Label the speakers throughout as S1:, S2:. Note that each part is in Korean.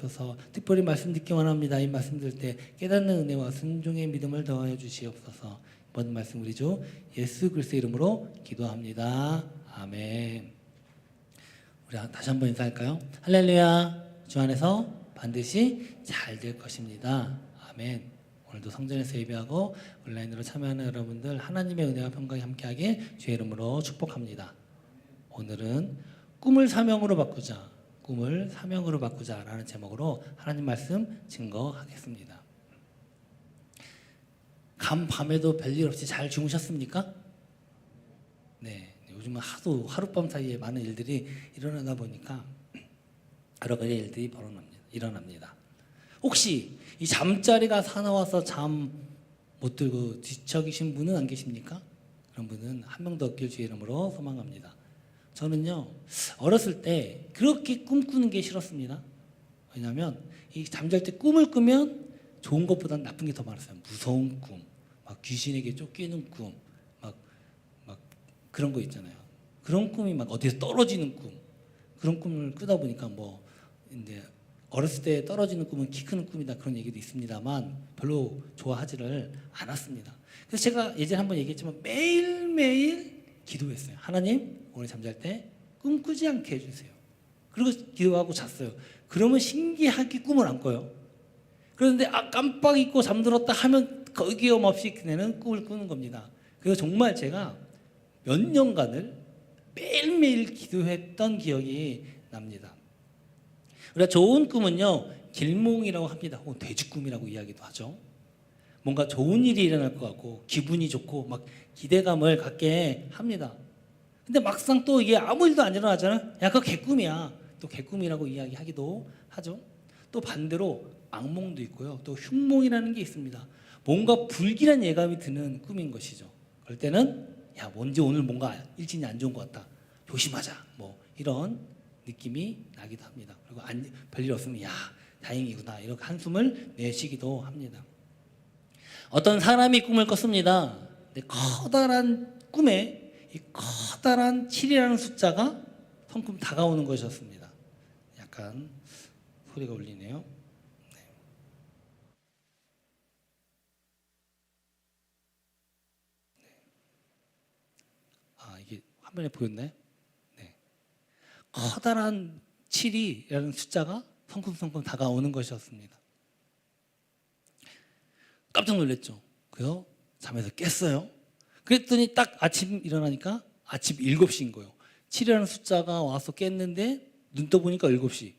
S1: 주시옵소서. 특별히 말씀 듣기 원합니다. 이 말씀 들을 때 깨닫는 은혜와 순종의 믿음을 더하여 주시옵소서. 이번 말씀 우리 주 예수 그리스도의 이름으로 기도합니다. 아멘. 우리 다시 한번 인사할까요? 할렐루야. 주 안에서 반드시 잘 될 것입니다. 아멘. 오늘도 성전에서 예배하고 온라인으로 참여하는 여러분들 하나님의 은혜와 평강이 함께하길 주의 이름으로 축복합니다. 오늘은 꿈을 사명으로 바꾸자, 꿈을 사명으로 바꾸자 라는 제목으로 하나님 말씀 증거하겠습니다. 밤에도 별일 없이 잘 주무셨습니까? 네, 요즘은 하룻밤 사이에 많은 일들이 일어나다 보니까 여러 가지 일들이 일어납니다. 혹시 이 잠자리가 사나워서 잠 못 들고 뒤척이신 분은 안 계십니까? 그런 분은 한 명도 없길 주의 이름으로 소망합니다. 저는요, 어렸을 때 그렇게 꿈꾸는 게 싫었습니다. 왜냐하면 이 잠잘 때 꿈을 꾸면 좋은 것보다는 나쁜 게 더 많았어요. 무서운 꿈, 막 귀신에게 쫓기는 꿈, 막 그런 거 있잖아요. 그런 꿈이 막 어디서 떨어지는 꿈, 그런 꿈을 꾸다 보니까 뭐 이제 어렸을 때 떨어지는 꿈은 키 크는 꿈이다 그런 얘기도 있습니다만 별로 좋아하지를 않았습니다. 그래서 제가 예전에 한번 얘기했지만 매일매일 기도했어요. 하나님, 오늘 잠잘 때 꿈꾸지 않게 해주세요. 그리고 기도하고 잤어요. 그러면 신기하게 꿈을 안 꿔요. 그런데 깜빡 잊고 잠들었다 하면 거기염없이 그네는 꿈을 꾸는 겁니다. 그래서 정말 제가 몇 년간을 매일매일 기도했던 기억이 납니다. 우리가 좋은 꿈은요, 길몽이라고 합니다. 혹은 돼지꿈이라고 이야기도 하죠. 뭔가 좋은 일이 일어날 것 같고 기분이 좋고 막 기대감을 갖게 합니다. 근데 막상 또 이게 아무 일도 안 일어나잖아요. 야, 그거 개꿈이야. 또 개꿈이라고 이야기하기도 하죠. 또 반대로 악몽도 있고요. 또 흉몽이라는 게 있습니다. 뭔가 불길한 예감이 드는 꿈인 것이죠. 그럴 때는 야, 뭔지 오늘 뭔가 일진이 안 좋은 것 같다. 조심하자. 뭐 이런 느낌이 나기도 합니다. 그리고 별일 없으면 야, 다행이구나. 이렇게 한숨을 내쉬기도 합니다. 어떤 사람이 꿈을 꿨습니다. 근데 커다란 꿈에 이 커다란 7이라는 숫자가 성큼 다가오는 것이었습니다. 약간 소리가 울리네요. 네. 이게 화면에 보였나요? 네. 커다란 7이라는 숫자가 성큼성큼 다가오는 것이었습니다. 깜짝 놀랐죠. 그래서 잠에서 깼어요. 그랬더니 딱 아침 일어나니까 아침 7시인 거예요. 7이라는 숫자가 와서 깼는데 눈 떠보니까 7시.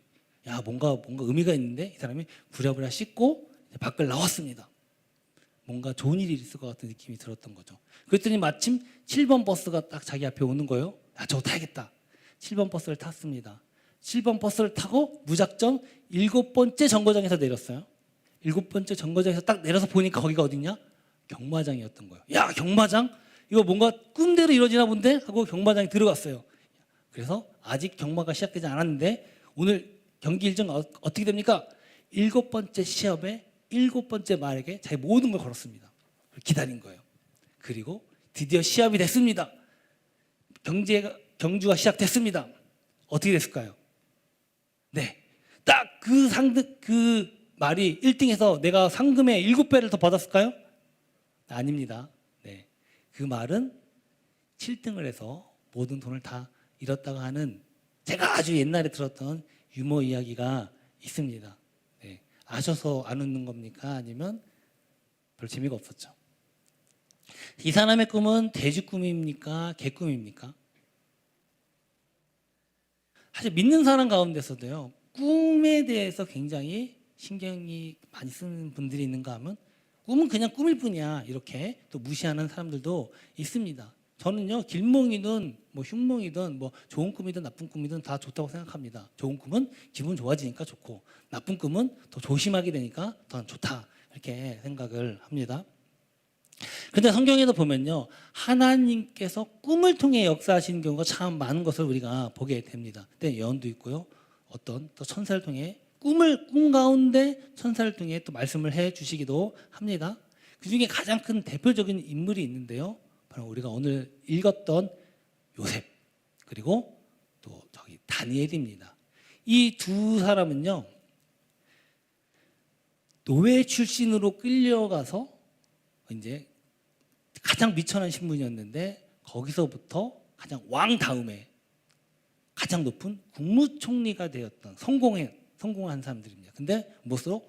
S1: 야, 뭔가 의미가 있는데 이 사람이 부랴부랴 씻고 밖을 나왔습니다. 뭔가 좋은 일이 있을 것 같은 느낌이 들었던 거죠. 그랬더니 마침 7번 버스가 딱 자기 앞에 오는 거예요. 야, 저거 타야겠다. 7번 버스를 탔습니다. 7번 버스를 타고 무작정 7번째 정거장에서 내렸어요. 7번째 정거장에서 딱 내려서 보니까 거기가 어디냐? 경마장이었던 거예요. 야, 경마장? 이거 뭔가 꿈대로 이루어지나 본데? 하고 경마장에 들어갔어요. 그래서 아직 경마가 시작되지 않았는데 오늘 경기 일정 어떻게 됩니까? 7번째 시합에 7번째 말에게 자기 모든 걸 걸었습니다. 기다린 거예요. 그리고 드디어 시합이 됐습니다. 경주가 시작됐습니다. 어떻게 됐을까요? 네, 딱 그 말이 1등에서 내가 상금의 7배를 더 받았을까요? 아닙니다. 네, 그 말은 7등을 해서 모든 돈을 다 잃었다고 하는 제가 아주 옛날에 들었던 유머 이야기가 있습니다. 네, 아셔서 안 웃는 겁니까? 아니면 별 재미가 없었죠? 이 사람의 꿈은 돼지 꿈입니까? 개 꿈입니까? 사실 믿는 사람 가운데서도요, 꿈에 대해서 굉장히 신경이 많이 쓰는 분들이 있는가 하면 꿈은 그냥 꿈일 뿐이야 이렇게 또 무시하는 사람들도 있습니다. 저는요, 길몽이든 뭐 흉몽이든 뭐 좋은 꿈이든 나쁜 꿈이든 다 좋다고 생각합니다. 좋은 꿈은 기분 좋아지니까 좋고 나쁜 꿈은 더 조심하게 되니까 더 좋다 이렇게 생각을 합니다. 그런데 성경에도 보면요, 하나님께서 꿈을 통해 역사하시는 경우가 참 많은 것을 우리가 보게 됩니다. 그때 예언도 있고요, 어떤 또 천사를 통해 꿈 가운데 천사를 통해 또 말씀을 해 주시기도 합니다. 그 중에 가장 큰 대표적인 인물이 있는데요, 바로 우리가 오늘 읽었던 요셉, 그리고 또 저기 다니엘입니다. 이 두 사람은요, 노예 출신으로 끌려가서 이제 가장 미천한 신분이었는데 거기서부터 가장 왕 다음에 가장 높은 국무총리가 되었던 성공한 사람들입니다. 근데 무엇으로?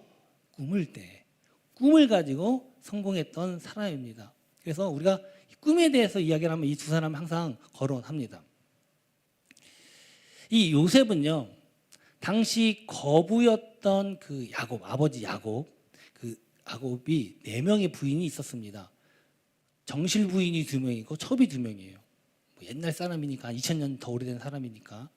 S1: 꿈을 가지고 성공했던 사람입니다. 그래서 우리가 꿈에 대해서 이야기를 하면 이 두 사람을 항상 거론합니다. 이 요셉은요, 당시 거부였던 그 야곱, 아버지 야곱, 그 야곱이 4명의 부인이 있었습니다. 정실 부인이 2명이고 첩이 2명이에요. 뭐 옛날 사람이니까 2000년 더 오래된 사람이니까.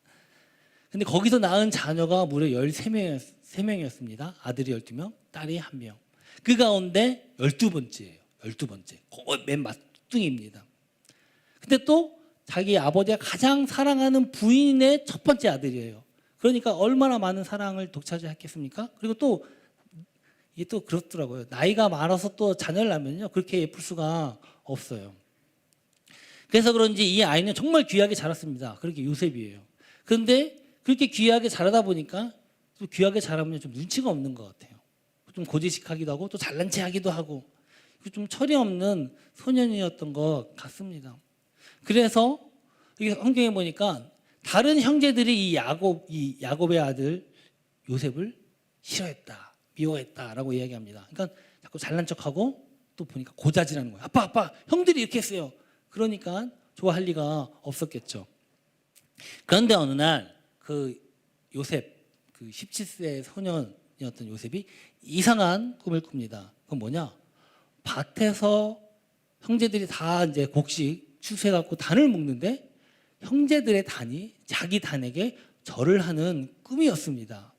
S1: 근데 거기서 낳은 자녀가 무려 13명이었습니다. 아들이 12명, 딸이 1명. 그 가운데 12번째예요. 12번째. 거의 맨 막둥이입니다. 근데 또 자기 아버지가 가장 사랑하는 부인의 첫 번째 아들이에요. 그러니까 얼마나 많은 사랑을 독차지했겠습니까? 그리고 또 이게 또 그렇더라고요. 나이가 많아서 또 자녀를 낳으면요, 그렇게 예쁠 수가 없어요. 그래서 그런지 이 아이는 정말 귀하게 자랐습니다. 그렇게 요셉이에요. 그런데 그렇게 귀하게 자라다 보니까 또 귀하게 자라면 좀 눈치가 없는 것 같아요. 좀 고지식하기도 하고 또 잘난 체하기도 하고 좀 철이 없는 소년이었던 것 같습니다. 그래서 이게 성경에 보니까 다른 형제들이 이 야곱의 아들 요셉을 싫어했다, 미워했다라고 이야기합니다. 그러니까 자꾸 잘난 척하고 또 보니까 고자질하는 거예요. 아빠, 형들이 이렇게 했어요. 그러니까 좋아할 리가 없었겠죠. 그런데 어느 날 그 요셉, 그 17세 소년이었던 요셉이 이상한 꿈을 꿉니다. 그건 뭐냐? 밭에서 형제들이 다 이제 곡식 추수해갖고 단을 먹는데 형제들의 단이 자기 단에게 절을 하는 꿈이었습니다.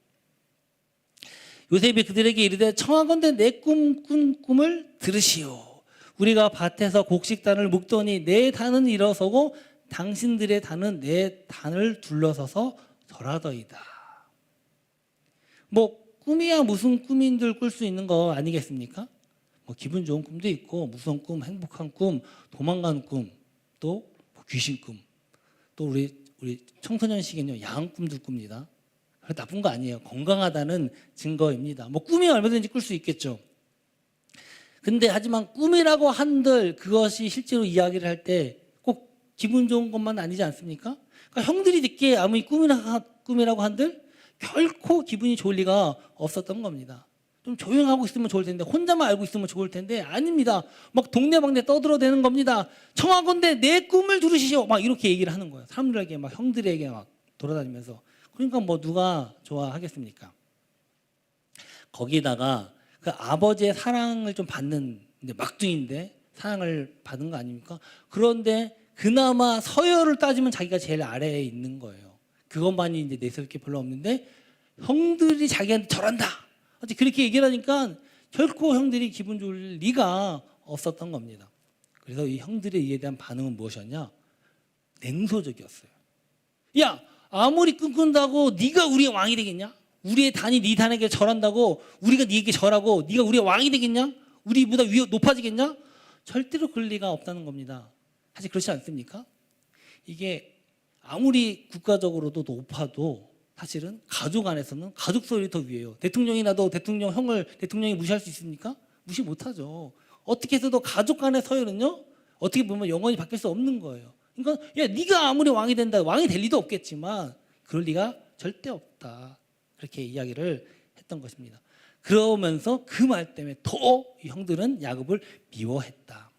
S1: 요셉이 그들에게 이르되 청하건대 내 꾼 꿈을 들으시오. 우리가 밭에서 곡식단을 묶더니 내 단은 일어서고 당신들의 단은 내 단을 둘러서서 절하더이다. 뭐 꿈이야 무슨 꿈인들 꿀 수 있는 거 아니겠습니까? 뭐 기분 좋은 꿈도 있고 무서운 꿈, 행복한 꿈, 도망가는 꿈, 또 귀신 꿈, 또 우리 청소년 시기는요 야한 꿈도 꿉니다. 나쁜 거 아니에요. 건강하다는 증거입니다. 뭐 꿈이 얼마든지 꿀 수 있겠죠. 근데 하지만 꿈이라고 한들 그것이 실제로 이야기를 할 때 꼭 기분 좋은 것만 아니지 않습니까? 그러니까 형들이 듣기에 아무리 꿈이라고 한들 결코 기분이 좋을 리가 없었던 겁니다. 좀 조용하고 있으면 좋을 텐데 혼자만 알고 있으면 좋을 텐데 아닙니다. 막 동네방네 떠들어대는 겁니다. 청하건대 내 꿈을 들으시오. 막 이렇게 얘기를 하는 거예요. 사람들에게 막 형들에게 막 돌아다니면서. 그러니까 뭐 누가 좋아하겠습니까? 거기다가 그 아버지의 사랑을 좀 받는 막둥인데 사랑을 받은 거 아닙니까? 그런데 그나마 서열을 따지면 자기가 제일 아래에 있는 거예요. 그것만이 이제 내세울 게 별로 없는데 형들이 자기한테 절한다. 그렇게 얘기를 하니까 결코 형들이 기분 좋을 리가 없었던 겁니다. 그래서 이 형들의 이에 대한 반응은 무엇이었냐? 냉소적이었어요. 야, 아무리 끈끈다고 네가 우리의 왕이 되겠냐? 우리의 단이 네 단에게 절한다고 우리가 네에게 절하고 네가 우리의 왕이 되겠냐? 우리보다 높아지겠냐? 절대로 그럴 리가 없다는 겁니다. 사실 그렇지 않습니까? 이게 아무리 국가적으로도 높아도 사실은 가족 안에서는 가족 소리 더 위에요. 대통령이 나도 형을 대통령이 무시할 수 있습니까? 무시 못하죠. 어떻게 해서도 가족 간의 서열은요, 어떻게 보면 영원히 바뀔 수 없는 거예요. 그러니까 야, 네가 아무리 왕이 된다, 왕이 될 리도 없겠지만 그럴 리가 절대 없다. 그렇게 이야기를 했던 것입니다. 그러면서 그 말 때문에 더 이 형들은 야곱을 미워했다.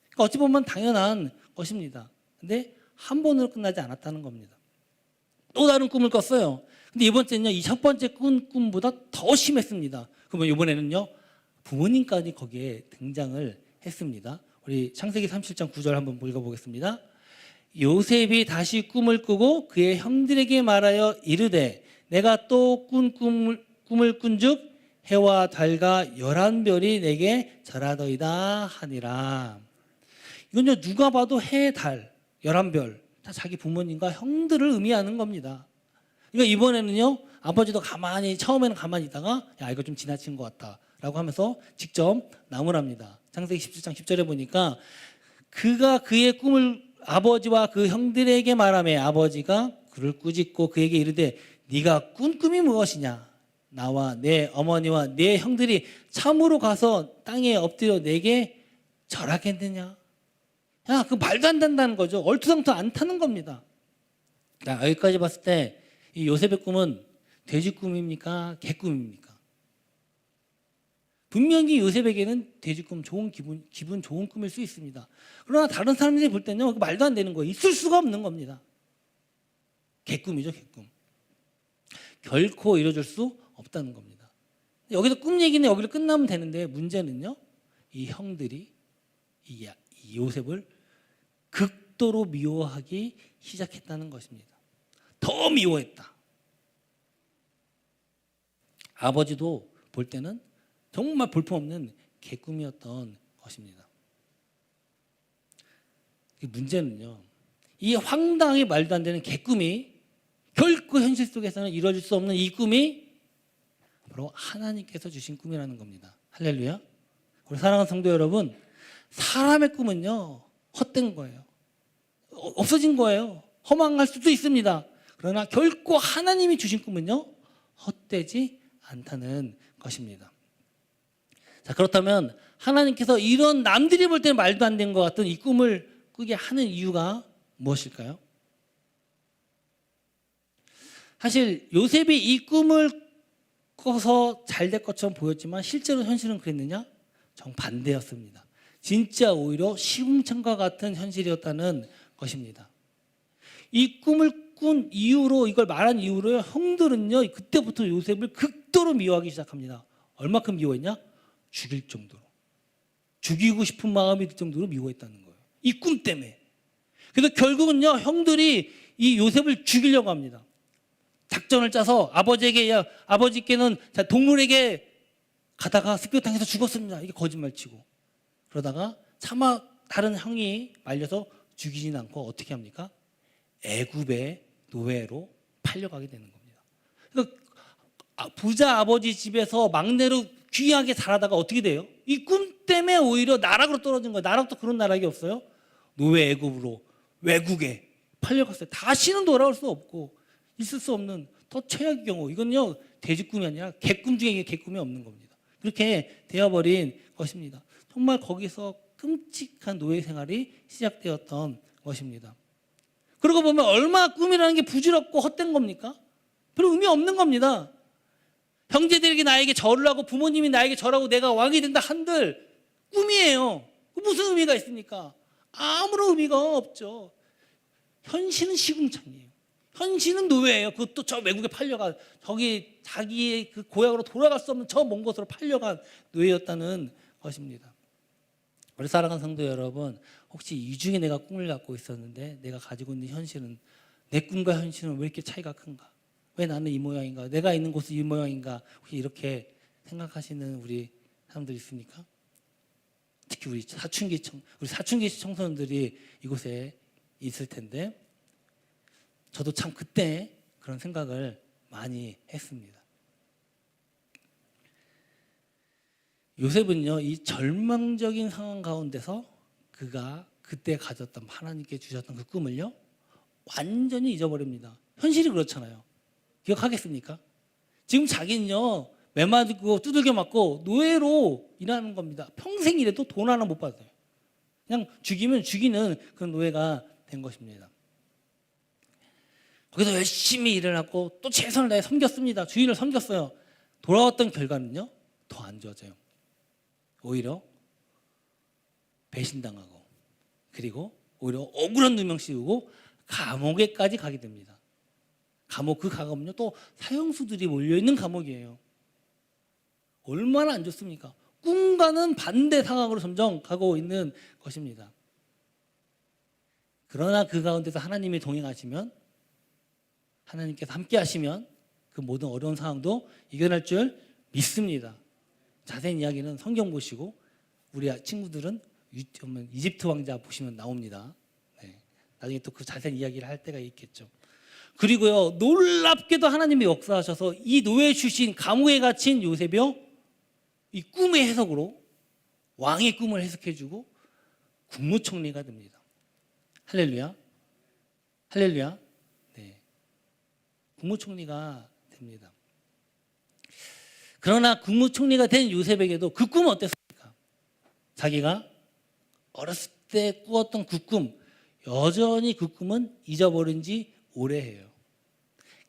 S1: 그러니까 어찌 보면 당연한 것입니다. 근데 한 번으로 끝나지 않았다는 겁니다. 또 다른 꿈을 꿨어요. 근데 이번째는요, 이 첫 번째 꾼 꿈보다 더 심했습니다. 그러면 이번에는요, 부모님까지 거기에 등장을 했습니다. 우리 창세기 37장 9절 한번 읽어보겠습니다. 요셉이 다시 꿈을 꾸고 그의 형들에게 말하여 이르되 내가 또 꿈을 꾼즉 해와 달과 11별이 내게 절하더이다 하니라. 이건요, 누가 봐도 해, 달, 11별 다 자기 부모님과 형들을 의미하는 겁니다. 그러니까 이번에는요, 아버지도 처음에는 가만히 있다가 야, 이거 좀 지나친 것 같다 라고 하면서 직접 나무랍니다. 창세기 17장 10절에 보니까 그가 그의 꿈을 아버지와 그 형들에게 말하며 아버지가 그를 꾸짖고 그에게 이르되 네가 꾼 꿈이 무엇이냐? 나와 내 어머니와 내 형들이 참으로 가서 땅에 엎드려 내게 절하겠느냐? 야, 그 말도 안 된다는 거죠. 얼토당토 안 타는 겁니다. 자, 여기까지 봤을 때 이 요셉의 꿈은 돼지 꿈입니까? 개 꿈입니까? 분명히 요셉에게는 돼지 꿈, 좋은 기분 좋은 꿈일 수 있습니다. 그러나 다른 사람들이 볼 때는 말도 안 되는 거예요. 있을 수가 없는 겁니다. 개 꿈이죠, 개 꿈. 결코 이루어질 수 없다는 겁니다. 여기서 꿈 얘기는 여기로 끝나면 되는데 문제는요, 이 형들이 이 요셉을 극도로 미워하기 시작했다는 것입니다. 더 미워했다. 아버지도 볼 때는 정말 볼품없는 개꿈이었던 것입니다. 문제는요, 이 황당하게 말도 안 되는 개꿈이 결코 현실 속에서는 이루어질 수 없는 이 꿈이 바로 하나님께서 주신 꿈이라는 겁니다. 할렐루야. 우리 사랑하는 성도 여러분, 사람의 꿈은요 헛된 거예요. 없어진 거예요. 허망할 수도 있습니다. 그러나 결코 하나님이 주신 꿈은요 헛되지 않다는 것입니다. 자, 그렇다면 하나님께서 이런 남들이 볼 때는 말도 안 되는 것 같은 이 꿈을 꾸게 하는 이유가 무엇일까요? 사실 요셉이 이 꿈을 꿔서 잘 될 것처럼 보였지만 실제로 현실은 그랬느냐? 정반대였습니다. 진짜 오히려 시궁창과 같은 현실이었다는 것입니다. 이 꿈을 꾼 이후로, 이걸 말한 이후로 형들은요 그때부터 요셉을 극도로 미워하기 시작합니다. 얼마큼 미워했냐? 죽일 정도로, 죽이고 싶은 마음이 들 정도로 미워했다는 거예요. 이 꿈 때문에. 그래서 결국은요 형들이 이 요셉을 죽이려고 합니다. 작전을 짜서 아버지께는 동물에게 가다가 습격당해서 죽었습니다. 이게 거짓말치고. 그러다가 차마 다른 형이 말려서 죽이진 않고 어떻게 합니까? 애굽의 노예로 팔려가게 되는 겁니다. 그러니까 부자 아버지 집에서 막내로 귀하게 자라다가 어떻게 돼요? 이 꿈 때문에 오히려 나락으로 떨어진 거예요. 나락도 그런 나락이 없어요. 노예 애굽으로 외국에 팔려갔어요. 다시는 돌아올 수 없고 있을 수 없는 더 최악의 경우. 이건요 돼지꿈이 아니라 개꿈 중에 개꿈이 없는 겁니다. 그렇게 되어버린 것입니다. 정말 거기서 끔찍한 노예 생활이 시작되었던 것입니다. 그러고 보면 얼마나 꿈이라는 게 부질없고 헛된 겁니까? 별 의미 없는 겁니다. 형제들에게 나에게 절을 하고 부모님이 나에게 절하고 내가 왕이 된다 한들 꿈이에요. 무슨 의미가 있습니까? 아무런 의미가 없죠. 현실은 시궁창이에요. 현실은 노예예요. 그것도 저 외국에 팔려간, 저기 자기의 그 고향으로 돌아갈 수 없는 저 먼 곳으로 팔려간 노예였다는 것입니다. 우리 사랑하는 성도 여러분, 혹시 이 중에 내가 꿈을 갖고 있었는데 내가 가지고 있는 현실은, 내 꿈과 현실은 왜 이렇게 차이가 큰가? 왜 나는 이 모양인가? 내가 있는 곳은 이 모양인가? 혹시 이렇게 생각하시는 우리 사람들 있습니까? 특히 우리 사춘기 청소년들이 이곳에 있을 텐데, 저도 참 그때 그런 생각을 많이 했습니다. 요셉은요, 이 절망적인 상황 가운데서 그가 그때 가졌던, 하나님께 주셨던 그 꿈을요 완전히 잊어버립니다. 현실이 그렇잖아요. 기억하겠습니까? 지금 자기는요 매 맞고 두들겨 맞고 노예로 일하는 겁니다. 평생 일해도 돈 하나 못 받아요. 그냥 죽이면 죽이는 그런 노예가 된 것입니다. 거기서 열심히 일을 하고 또 최선을 다해 섬겼습니다. 주인을 섬겼어요. 돌아왔던 결과는요 더 안 좋아져요. 오히려 배신당하고, 그리고 오히려 억울한 누명 씌우고 감옥에까지 가게 됩니다. 그 감옥은요 또 사형수들이 몰려있는 감옥이에요. 얼마나 안 좋습니까? 꿈과는 반대 상황으로 점점 가고 있는 것입니다. 그러나 그 가운데서 하나님이 동행하시면, 하나님께서 함께 하시면 그 모든 어려운 상황도 이겨낼 줄 믿습니다. 자세한 이야기는 성경 보시고, 우리 친구들은 이집트 왕자 보시면 나옵니다. 네. 나중에 또 그 자세한 이야기를 할 때가 있겠죠. 그리고요 놀랍게도 하나님이 역사하셔서 이 노예 출신 감옥에 갇힌 요셉이요 이 꿈의 해석으로 왕의 꿈을 해석해주고 국무총리가 됩니다. 할렐루야. 할렐루야. 네. 국무총리가 됩니다. 그러나 국무총리가 된 요셉에게도 그 꿈은 어땠습니까? 자기가 어렸을 때 꾸었던 그 꿈, 여전히 그 꿈은 잊어버린 지 오래해요.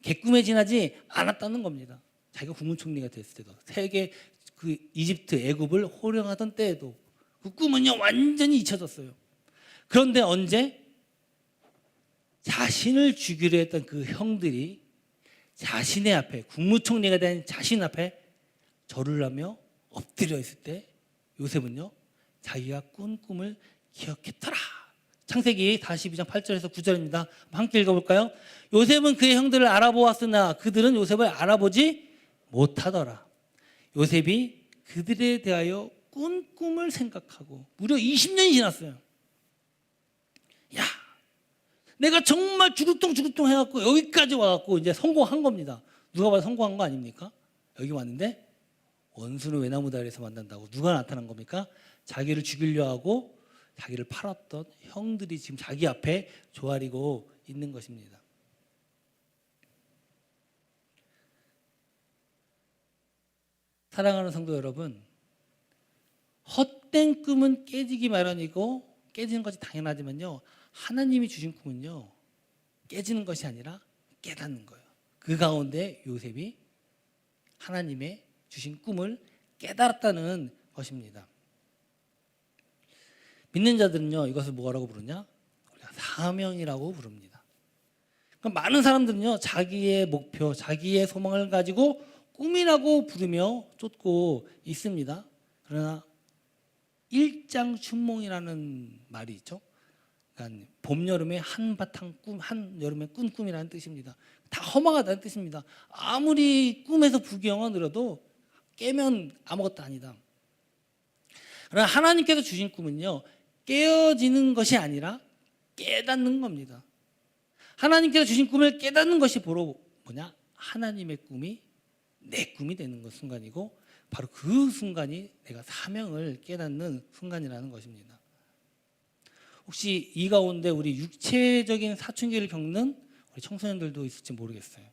S1: 개꿈에 지나지 않았다는 겁니다. 자기가 국무총리가 됐을 때도, 세계 그 이집트, 애굽을 호령하던 때에도 그 꿈은요 완전히 잊혀졌어요. 그런데 언제 자신을 죽이려 했던 그 형들이 자신의 앞에, 국무총리가 된 자신 앞에 절을 하며 엎드려 있을 때 요셉은요 자기가 꾼 꿈을 기억했더라. 창세기 42장 8절에서 9절입니다. 함께 읽어볼까요? 요셉은 그의 형들을 알아보았으나 그들은 요셉을 알아보지 못하더라. 요셉이 그들에 대하여 꾼 꿈을 생각하고 무려 20년이 지났어요. 야, 내가 정말 주룩뚱 해갖고 여기까지 와갖고 이제 성공한 겁니다. 누가 봐도 성공한 거 아닙니까? 여기 왔는데 원수는 외나무 다리에서 만난다고 누가 나타난 겁니까? 자기를 죽이려 하고 자기를 팔았던 형들이 지금 자기 앞에 조아리고 있는 것입니다. 사랑하는 성도 여러분, 헛된 꿈은 깨지기 마련이고 깨지는 것이 당연하지만요, 하나님이 주신 꿈은요 깨지는 것이 아니라 깨닫는 거예요. 그 가운데 요셉이 하나님의 주신 꿈을 깨달았다는 것입니다. 믿는 자들은요 이것을 뭐라고 부르냐? 사명이라고 부릅니다. 그럼 많은 사람들은요 자기의 목표, 자기의 소망을 가지고 꿈이라고 부르며 쫓고 있습니다. 그러나 일장춘몽이라는 말이 있죠. 그러니까 봄, 여름에 한바탕 꿈, 한여름에 꾼 꿈이라는 뜻입니다. 다 허망하다는 뜻입니다. 아무리 꿈에서 부귀영화 누려도 깨면 아무것도 아니다. 그러나 하나님께서 주신 꿈은요 깨어지는 것이 아니라 깨닫는 겁니다. 하나님께서 주신 꿈을 깨닫는 것이 바로 뭐냐? 하나님의 꿈이 내 꿈이 되는 것 순간이고 바로 그 순간이 내가 사명을 깨닫는 순간이라는 것입니다. 혹시 이 가운데 우리 육체적인 사춘기를 겪는 우리 청소년들도 있을지 모르겠어요.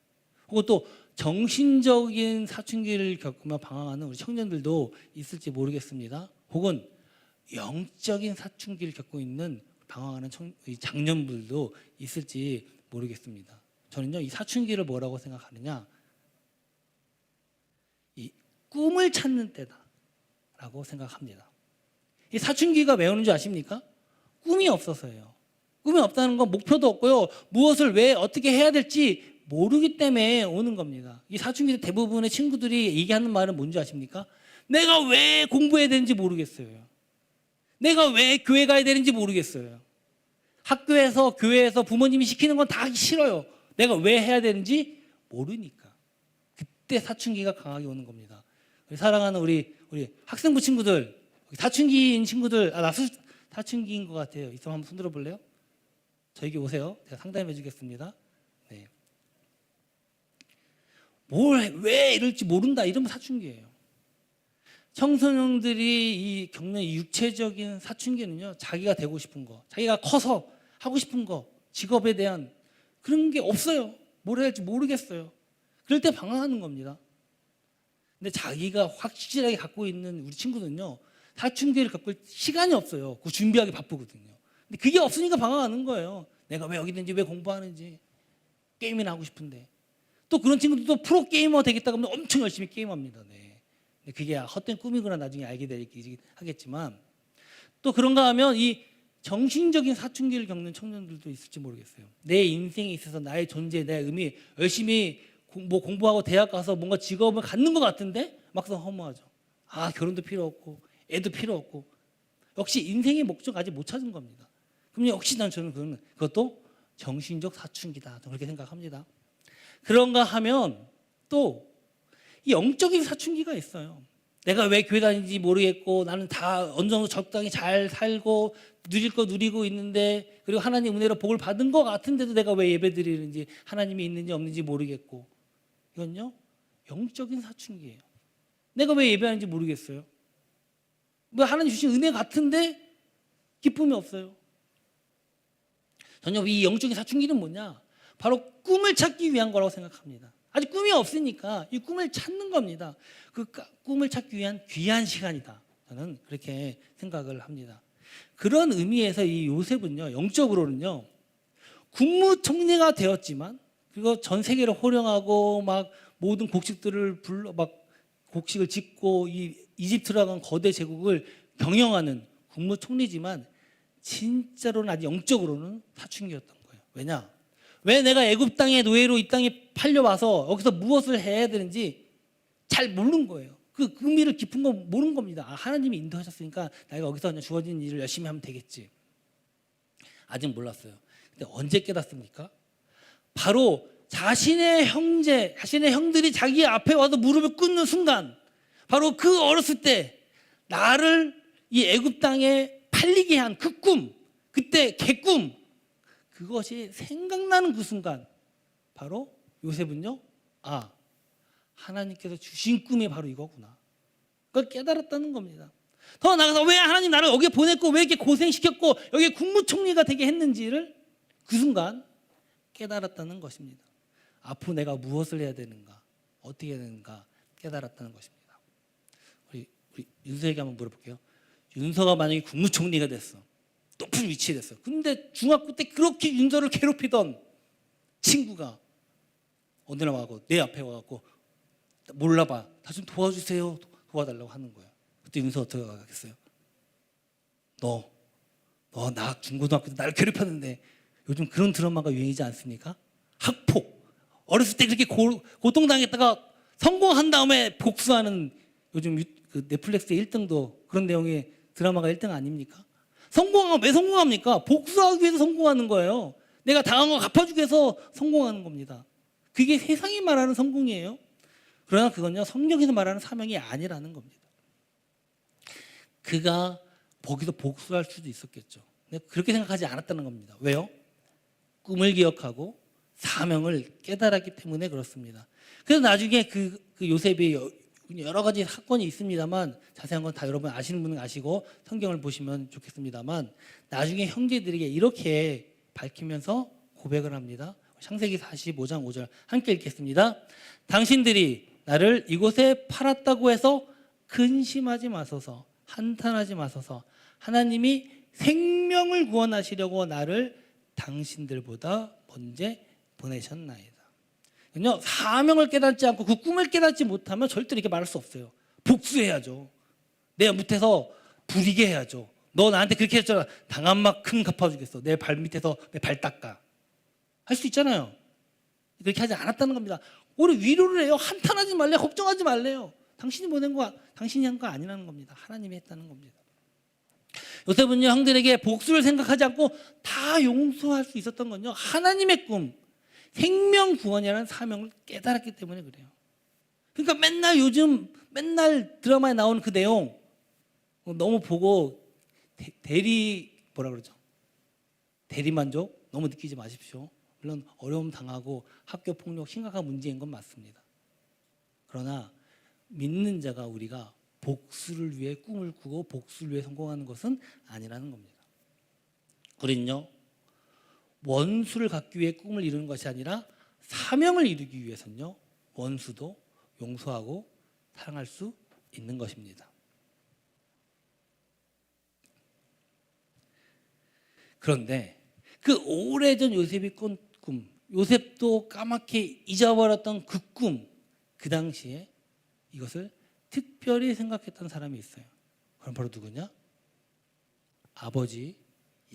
S1: 혹은 또 정신적인 사춘기를 겪으며 방황하는 우리 청년들도 있을지 모르겠습니다. 혹은 영적인 사춘기를 겪고 있는 방황하는 장년들도 있을지 모르겠습니다. 저는요 이 사춘기를 뭐라고 생각하느냐, 이 꿈을 찾는 때다라고 생각합니다. 이 사춘기가 왜 오는 줄 아십니까? 꿈이 없어서예요. 꿈이 없다는 건 목표도 없고요, 무엇을 왜 어떻게 해야 될지 모르기 때문에 오는 겁니다. 이 사춘기 때 대부분의 친구들이 얘기하는 말은 뭔지 아십니까? 내가 왜 공부해야 되는지 모르겠어요. 내가 왜 교회 가야 되는지 모르겠어요. 학교에서 교회에서 부모님이 시키는 건 다 하기 싫어요. 내가 왜 해야 되는지 모르니까. 그때 사춘기가 강하게 오는 겁니다. 사랑하는 우리 학생부 친구들, 사춘기인 친구들, 나 사춘기인 것 같아요. 있으면 한번 손들어 볼래요? 저에게 오세요. 제가 상담해 주겠습니다. 네. 왜 이럴지 모른다 이러면 사춘기예요. 청소년들이 겪는 육체적인 사춘기는요 자기가 되고 싶은 거, 자기가 커서 하고 싶은 거, 직업에 대한 그런 게 없어요. 뭘 해야 할지 모르겠어요. 그럴 때 방황하는 겁니다. 근데 자기가 확실하게 갖고 있는 우리 친구들은요 사춘기를 겪을 시간이 없어요. 그거 준비하기 바쁘거든요. 근데 그게 없으니까 방황하는 거예요. 내가 왜 여기 있는지, 왜 공부하는지, 게임이나 하고 싶은데. 또 그런 친구들도 프로게이머 되겠다고 하면 엄청 열심히 게임합니다. 네. 근데 그게 헛된 꿈이구나 나중에 알게 되긴 하겠지만, 또 그런가 하면 이 정신적인 사춘기를 겪는 청년들도 있을지 모르겠어요. 내 인생에 있어서 나의 존재, 내 의미, 열심히 공부하고 대학 가서 뭔가 직업을 갖는 것 같은데 막상 허무하죠. 결혼도 필요 없고 애도 필요 없고, 역시 인생의 목적 아직 못 찾은 겁니다. 그럼 역시 저는 그것도 정신적 사춘기다, 그렇게 생각합니다. 그런가 하면 또 이 영적인 사춘기가 있어요. 내가 왜 교회 다니는지 모르겠고, 나는 다 어느 정도 적당히 잘 살고 누릴 거 누리고 있는데, 그리고 하나님 은혜로 복을 받은 것 같은데도 내가 왜 예배 드리는지, 하나님이 있는지 없는지 모르겠고, 이건요 영적인 사춘기예요. 내가 왜 예배하는지 모르겠어요. 뭐 하나님 주신 은혜 같은데 기쁨이 없어요. 저는 이 영적인 사춘기는 뭐냐? 바로 꿈을 찾기 위한 거라고 생각합니다. 아직 꿈이 없으니까 이 꿈을 찾는 겁니다. 그 꿈을 찾기 위한 귀한 시간이다. 저는 그렇게 생각을 합니다. 그런 의미에서 이 요셉은요, 영적으로는요, 국무총리가 되었지만, 그리고 전 세계를 호령하고 막 모든 곡식들을 불러 막 곡식을 짓고 이 이집트라는 거대 제국을 경영하는 국무총리지만 진짜로는 아직 영적으로는 사춘기였던 거예요. 왜냐? 왜 내가 애굽 땅의 노예로 이 땅에 팔려와서 여기서 무엇을 해야 되는지 잘 모르는 거예요. 그 의미를 깊은 건 모르는 겁니다. 아, 하나님이 인도하셨으니까 내가 여기서 그냥 주어진 일을 열심히 하면 되겠지. 아직 몰랐어요. 근데 언제 깨닫습니까? 바로 자신의 형제, 자신의 형들이 자기 앞에 와서 무릎을 꿇는 순간, 바로 그 어렸을 때 나를 이 애굽 땅에 팔리게 한 그 꿈, 그때 개꿈, 그것이 생각나는 그 순간, 바로 요셉은요, 아, 하나님께서 주신 꿈이 바로 이거구나. 그걸 깨달았다는 겁니다. 더 나아가서 왜 하나님 나를 여기에 보냈고 왜 이렇게 고생시켰고 여기 국무총리가 되게 했는지를 그 순간 깨달았다는 것입니다. 앞으로 내가 무엇을 해야 되는가, 어떻게 해야 되는가 깨달았다는 것입니다. 우리 윤서에게 한번 물어볼게요. 윤서가 만약에 국무총리가 됐어. 높은 위치에 됐어. 근데 중학교 때 그렇게 윤서를 괴롭히던 친구가 어느 날 와서 내 앞에 와갖고 몰라봐, 나 좀 도와주세요, 도와달라고 하는 거야. 그때 윤서 어떻게 하겠어요? 너 나 중고등학교 때 나를 괴롭혔는데 요즘 그런 드라마가 유행이지 않습니까? 학폭. 어렸을 때 그렇게 고통당했다가 성공한 다음에 복수하는, 요즘 그 넷플릭스의 1등도 그런 내용의 드라마가 1등 아닙니까? 성공하면 왜 성공합니까? 복수하기 위해서 성공하는 거예요. 내가 당한 거 갚아주기 위해서 성공하는 겁니다. 그게 세상이 말하는 성공이에요. 그러나 그건요, 성경에서 말하는 사명이 아니라는 겁니다. 그가 거기서 복수할 수도 있었겠죠. 근데 그렇게 생각하지 않았다는 겁니다. 왜요? 꿈을 기억하고 사명을 깨달았기 때문에 그렇습니다. 그래서 나중에 그 요셉이 여러 가지 사건이 있습니다만, 자세한 건 다 여러분 아시는 분은 아시고 성경을 보시면 좋겠습니다만, 나중에 형제들에게 이렇게 밝히면서 고백을 합니다. 창세기 45장 5절 함께 읽겠습니다. 당신들이 나를 이곳에 팔았다고 해서 근심하지 마소서, 한탄하지 마소서. 하나님이 생명을 구원하시려고 나를 당신들보다 먼저 보내셨나이다. 사명을 깨닫지 않고 그 꿈을 깨닫지 못하면 절대 이렇게 말할 수 없어요. 복수해야죠. 내 밑에서 부리게 해야죠. 너 나한테 그렇게 했잖아. 당한 만큼 갚아주겠어. 내 발 밑에서 내 발 닦아. 할 수 있잖아요. 그렇게 하지 않았다는 겁니다. 오히려 위로를 해요. 한탄하지 말래요. 걱정하지 말래요. 당신이 보낸 거, 당신이 한 거 아니라는 겁니다. 하나님이 했다는 겁니다. 요셉은요, 형들에게 복수를 생각하지 않고 다 용서할 수 있었던 건요, 하나님의 꿈, 생명 구원이라는 사명을 깨달았기 때문에 그래요. 그러니까 맨날 드라마에 나오는 그 내용 너무 보고 대리만족 너무 느끼지 마십시오. 물론 어려움 당하고 학교 폭력 심각한 문제인 건 맞습니다. 그러나 믿는 자가 우리가 복수를 위해 꿈을 꾸고 복수를 위해 성공하는 것은 아니라는 겁니다. 우리는요, 원수를 갖기 위해 꿈을 이루는 것이 아니라 사명을 이루기 위해서는요, 원수도 용서하고 사랑할 수 있는 것입니다. 그런데 그 오래전 요셉이 꾼 꿈, 요셉도 까맣게 잊어버렸던 그 꿈, 그 당시에 이것을 특별히 생각했던 사람이 있어요. 그럼 바로 누구냐? 아버지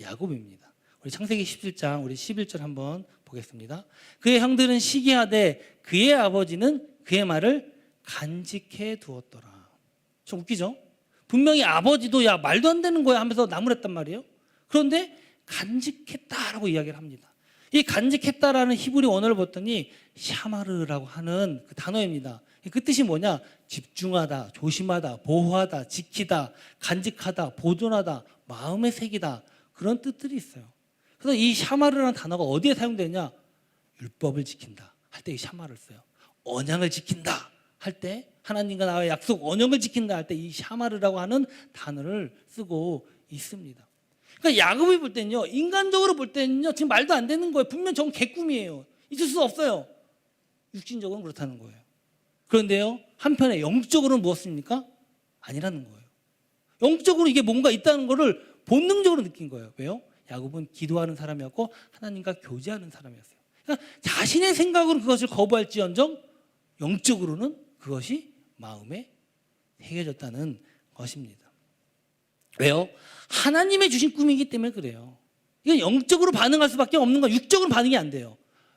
S1: 야곱입니다. 우리 창세기 17장 우리 11절 한번 보겠습니다. 그의 형들은 시기하되 그의 아버지는 그의 말을 간직해 두었더라. 좀 웃기죠? 분명히 아버지도 야 말도 안 되는 거야 하면서 나무랬단 말이에요. 그런데 간직했다라고 이야기를 합니다. 이 간직했다라는 히브리 원어를 봤더니 샤마르라고 하는 그 단어입니다. 그 뜻이 뭐냐? 집중하다, 조심하다, 보호하다, 지키다, 간직하다, 보존하다, 마음의 색이다, 그런 뜻들이 있어요. 그래서 이 샤마르라는 단어가 어디에 사용되냐? 율법을 지킨다 할 때 이 샤마를 써요. 언약을 지킨다 할 때, 하나님과 나와의 약속 언약을 지킨다 할 때 이 샤마르라고 하는 단어를 쓰고 있습니다. 그러니까 야곱이 볼 때는요, 인간적으로 볼 때는요, 지금 말도 안 되는 거예요. 분명 저건 개꿈이에요. 있을 수 없어요. 육신적으로는 그렇다는 거예요. 그런데요, 한편에 영적으로는 무엇입니까? 아니라는 거예요. 영적으로 이게 뭔가 있다는 거를 본능적으로 느낀 거예요. 왜요? 야곱은 기도하는 사람이었고 하나님과 교제하는 사람이었어요. 그러니까 자신의 생각으로 그것을 거부할지언정 영적으로는 그것이 마음에 새겨졌다는 것입니다. 왜요? 하나님의 주신 꿈이기 때문에 그래요. 이건 영적으로 반응할 수밖에 없는 거, 육적으로 반응이 안 돼요.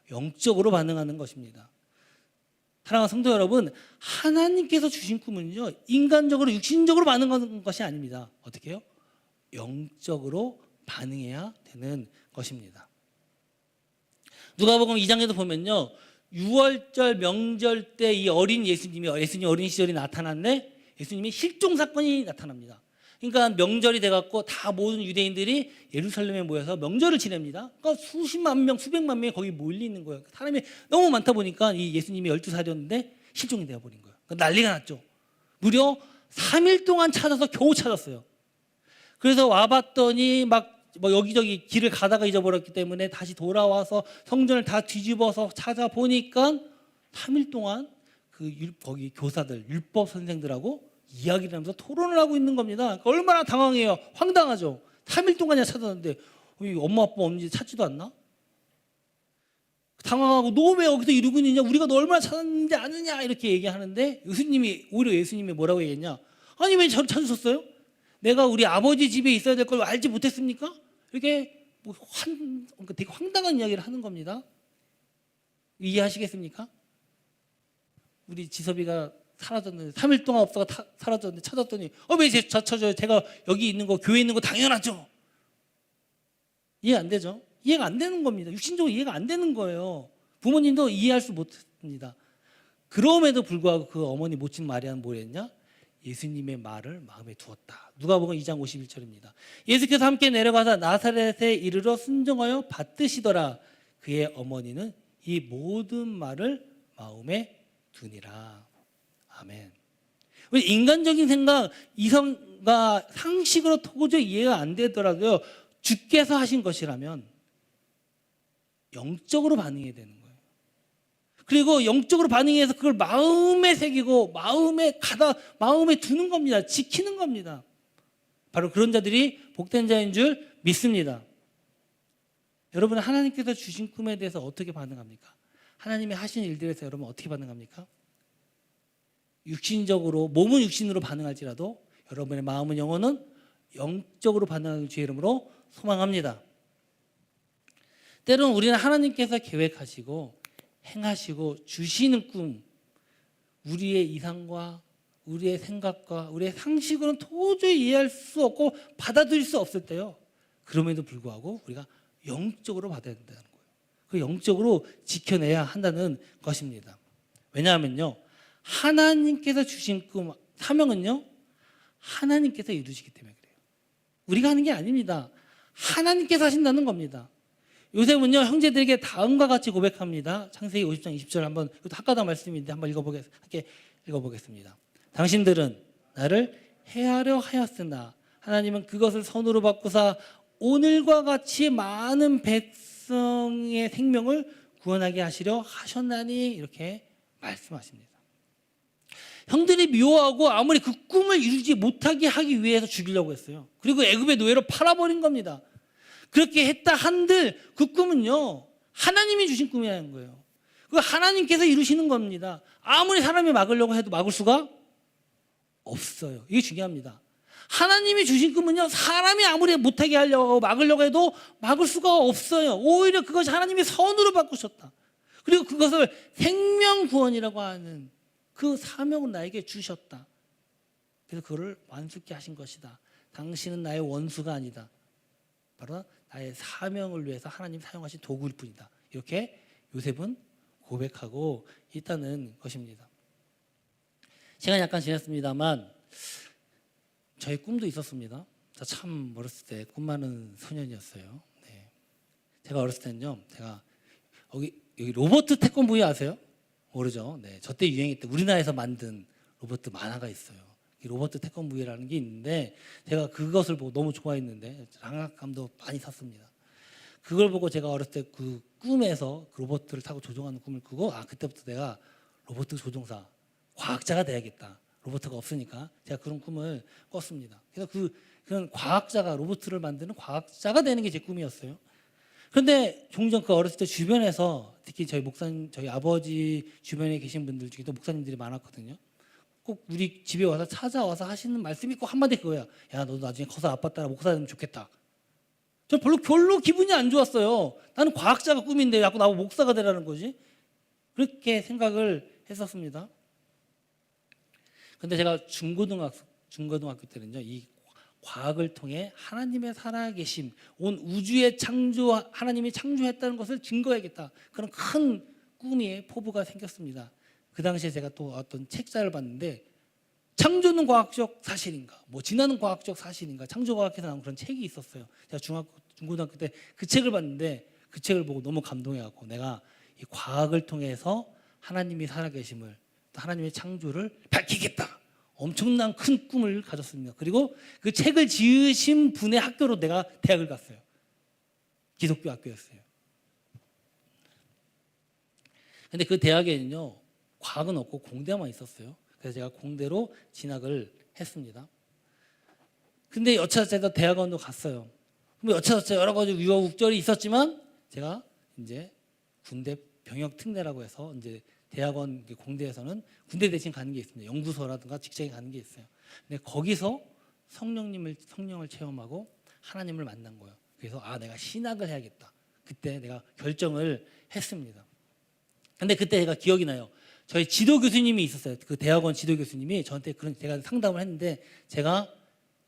S1: 영적으로 반응하는 것입니다. 사랑하는 성도 여러분, 하나님께서 주신 꿈은요, 인간적으로 육신적으로 반응하는 것이 아닙니다. 어떻게 해요? 영적으로 반응해야 되는 것입니다. 누가복음 2장에도 보면요, 6월절 명절 때 이 어린 예수님 어린 시절이 나타났는데 예수님이 실종 사건이 나타납니다. 그러니까 명절이 돼갖고 다 모든 유대인들이 예루살렘에 모여서 명절을 지냅니다. 그러니까 수십만 명, 수백만 명이 거기 몰리는 거예요. 사람이 너무 많다 보니까 이 예수님이 12살이었는데 실종이 되어버린 거예요. 그러니까 난리가 났죠. 무려 3일 동안 찾아서 겨우 찾았어요. 그래서 와봤더니 뭐 여기저기 길을 가다가 잊어버렸기 때문에 다시 돌아와서 성전을 다 뒤집어서 찾아보니까 3일 동안 거기 교사들, 율법 선생들하고 이야기를 하면서 토론을 하고 있는 겁니다. 그러니까 얼마나 당황해요. 황당하죠. 3일 동안이나 찾았는데 엄마 아빠 없는지 찾지도 않나? 당황하고 너 왜 여기서 이러고 있느냐? 우리가 너 얼마나 찾았는데 아느냐? 이렇게 얘기하는데 오히려 예수님이 뭐라고 얘기했냐? 아니 왜 저를 찾으셨어요? 내가 우리 아버지 집에 있어야 될 걸 알지 못했습니까? 이렇게 되게 황당한 이야기를 하는 겁니다. 이해하시겠습니까? 우리 지섭이가 사라졌는데 3일 동안 없어가 사라졌는데 찾았더니 왜 찾아요? 제가 여기 있는 거 교회에 있는 거 당연하죠. 이해 안 되죠? 이해가 안 되는 겁니다. 육신적으로 이해가 안 되는 거예요. 부모님도 이해할 수 못했습니다. 그럼에도 불구하고 그 어머니 모친 마리아는 뭘 했냐? 예수님의 말을 마음에 두었다. 누가복음 2장 51절입니다. 예수께서 함께 내려가서 나사렛에 이르러 순종하여 받드시더라. 그의 어머니는 이 모든 말을 마음에 두니라. 아멘. 인간적인 생각, 이성과 상식으로 도저히 이해가 안 되더라도요, 주께서 하신 것이라면 영적으로 반응해야 되는 거예요. 그리고 영적으로 반응해서 그걸 마음에 새기고 마음에 두는 겁니다. 지키는 겁니다. 바로 그런 자들이 복된 자인 줄 믿습니다. 여러분, 하나님께서 주신 꿈에 대해서 어떻게 반응합니까? 하나님이 하신 일들에서 여러분 어떻게 반응합니까? 육신적으로, 몸은 육신으로 반응할지라도 여러분의 마음은 영혼은 영적으로 반응하는 주의 이름으로 소망합니다. 때로는 우리는 하나님께서 계획하시고 행하시고 주시는 꿈, 우리의 이상과 우리의 생각과 우리의 상식으로는 도저히 이해할 수 없고 받아들일 수 없을 때요, 그럼에도 불구하고 우리가 영적으로 받아야 된다는 거예요. 그 영적으로 지켜내야 한다는 것입니다. 왜냐하면요, 하나님께서 주신 꿈, 사명은요, 하나님께서 이루시기 때문에 그래요. 우리가 하는 게 아닙니다. 하나님께서 하신다는 겁니다. 요셉은요, 형제들에게 다음과 같이 고백합니다. 창세기 50장 20절 한번, 이것도 학가당 말씀인데 한번 읽어보겠습니다. 당신들은 나를 해하려 하였으나 하나님은 그것을 선으로 바꾸사 오늘과 같이 많은 백성의 생명을 구원하게 하시려 하셨나니, 이렇게 말씀하십니다. 형들이 미워하고 아무리 그 꿈을 이루지 못하게 하기 위해서 죽이려고 했어요. 그리고 애굽의 노예로 팔아버린 겁니다. 그렇게 했다 한들 그 꿈은요, 하나님이 주신 꿈이라는 거예요. 그 하나님께서 이루시는 겁니다. 아무리 사람이 막으려고 해도 막을 수가 없어요. 이게 중요합니다. 하나님이 주신 꿈은요, 사람이 아무리 못하게 하려고 막으려고 해도 막을 수가 없어요. 오히려 그것이 하나님이 선으로 바꾸셨다. 그리고 그것을 생명구원이라고 하는 그 사명을 나에게 주셨다. 그래서 그거를 완수케 하신 것이다. 당신은 나의 원수가 아니다. 바로 나의 사명을 위해서 하나님 사용하신 도구일 뿐이다. 이렇게 요셉은 고백하고 있다는 것입니다. 시간이 약간 지났습니다만 저의 꿈도 있었습니다. 참 어렸을 때 꿈 많은 소년이었어요. 네. 제가 어렸을 때는요, 제가 여기 로버트 태권브이 아세요? 모르죠. 네, 저 때 유행했던 우리나라에서 만든 로버트 만화가 있어요. 로버트 태권브이라는 게 있는데 제가 그것을 보고 너무 좋아했는데 장난감도 많이 샀습니다. 그걸 보고 제가 어렸을 때 그 꿈에서 그 로봇을 타고 조종하는 꿈을 꾸고 그때부터 내가 로봇 조종사, 과학자가 돼야겠다. 로봇가 없으니까 제가 그런 꿈을 꿨습니다. 그래서 그런 과학자가 로봇을 만드는 과학자가 되는 게 제 꿈이었어요. 그런데 종종 그 어렸을 때 주변에서 특히 저희 목사님, 저희 아버지 주변에 계신 분들 중에도 목사님들이 많았거든요. 꼭 우리 집에 와서 찾아와서 하시는 말씀이 꼭 한마디 그거야. 야, 너도 나중에 커서 아빠 따라 목사 되면 좋겠다. 저 별로 기분이 안 좋았어요. 나는 과학자가 꿈인데 자꾸 나보고 목사가 되라는 거지. 그렇게 생각을 했었습니다. 근데 제가 중고등학교 때는요, 이 과학을 통해 하나님의 살아계심, 온 우주의 하나님이 창조했다는 것을 증거해야겠다. 그런 큰 꿈이 포부가 생겼습니다. 그 당시에 제가 또 어떤 책자를 봤는데 창조는 과학적 사실인가, 진화는 과학적 사실인가, 창조과학에서 나온 그런 책이 있었어요. 제가 중고등학교 때 그 책을 봤는데 그 책을 보고 너무 감동해갖고 내가 이 과학을 통해서 하나님이 살아계심을, 또 하나님의 창조를 밝히겠다. 엄청난 큰 꿈을 가졌습니다. 그리고 그 책을 지으신 분의 학교로 내가 대학을 갔어요. 기독교 학교였어요. 근데 그 대학에는요, 과학은 없고 공대만 있었어요. 그래서 제가 공대로 진학을 했습니다. 근데 여차저차 대학원도 갔어요. 여차저차 여러 가지 우여곡절이 있었지만 제가 이제 군대 병역 특례라고 해서 이제 대학원 공대에서는 군대 대신 가는 게 있습니다. 연구소라든가 직장에 가는 게 있어요. 근데 거기서 성령을 체험하고 하나님을 만난 거예요. 그래서 내가 신학을 해야겠다. 그때 내가 결정을 했습니다. 근데 그때 제가 기억이 나요. 저희 지도 교수님이 있었어요. 그 대학원 지도 교수님이 저한테 제가 상담을 했는데 제가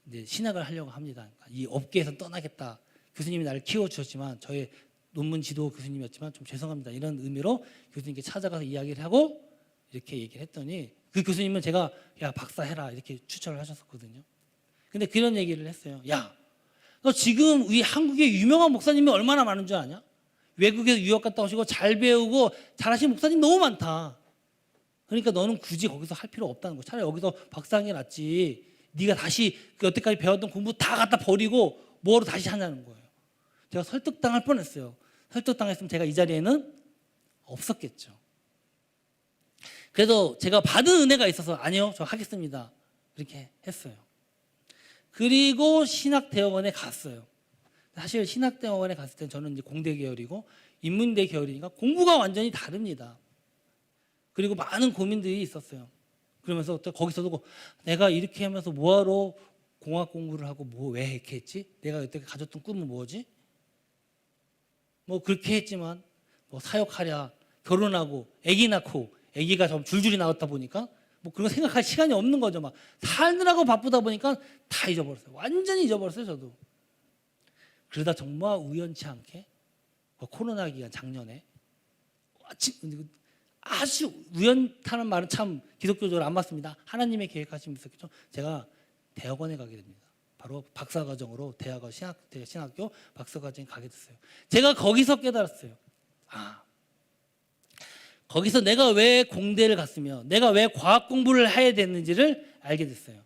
S1: 이제 신학을 하려고 합니다. 이 업계에서 떠나겠다. 교수님이 나를 키워주셨지만 저의 논문 지도 교수님이었지만 좀 죄송합니다. 이런 의미로 교수님께 찾아가서 이야기를 하고 이렇게 얘기를 했더니 그 교수님은 제가 야 박사해라 이렇게 추천을 하셨었거든요. 근데 그런 얘기를 했어요. 야, 너 지금 우리 한국에 유명한 목사님이 얼마나 많은 줄 아냐? 외국에서 유학 갔다 오시고 잘 배우고 잘하시는 목사님 너무 많다. 그러니까 너는 굳이 거기서 할 필요 없다는 거야. 차라리 여기서 박사하는 게 낫지. 네가 다시 그 여태까지 배웠던 공부 다 갖다 버리고 뭐로 다시 하냐는 거예요. 제가 설득당할 뻔했어요. 설득당했으면 제가 이 자리에는 없었겠죠. 그래서 제가 받은 은혜가 있어서 아니요, 저 하겠습니다. 그렇게 했어요. 그리고 신학대학원에 갔어요. 사실 신학대학원에 갔을 때 저는 이제 공대 계열이고 인문대 계열이니까 공부가 완전히 다릅니다. 그리고 많은 고민들이 있었어요. 그러면서 또 거기서도 내가 이렇게 하면서 뭐하러 공학 공부를 하고 왜 이렇게 했지? 내가 그때 가졌던 꿈은 뭐지? 그렇게 했지만 사역하랴, 결혼하고 아기 낳고 아기가 좀 줄줄이 나왔다 보니까 그런 거 생각할 시간이 없는 거죠. 막 살느라고 바쁘다 보니까 다 잊어버렸어요. 완전히 잊어버렸어요, 저도. 그러다 정말 우연치 않게 코로나 기간 작년에 아주 우연타는 말은 참 기독교적으로 안 맞습니다. 하나님의 계획하심이 있었겠죠. 제가 대학원에 가게 됩니다. 바로 박사과정으로 대학원 신학교 박사과정에 가게 됐어요. 제가 거기서 깨달았어요. 거기서 내가 왜 공대를 갔으며 내가 왜 과학 공부를 해야 되는지를 알게 됐어요.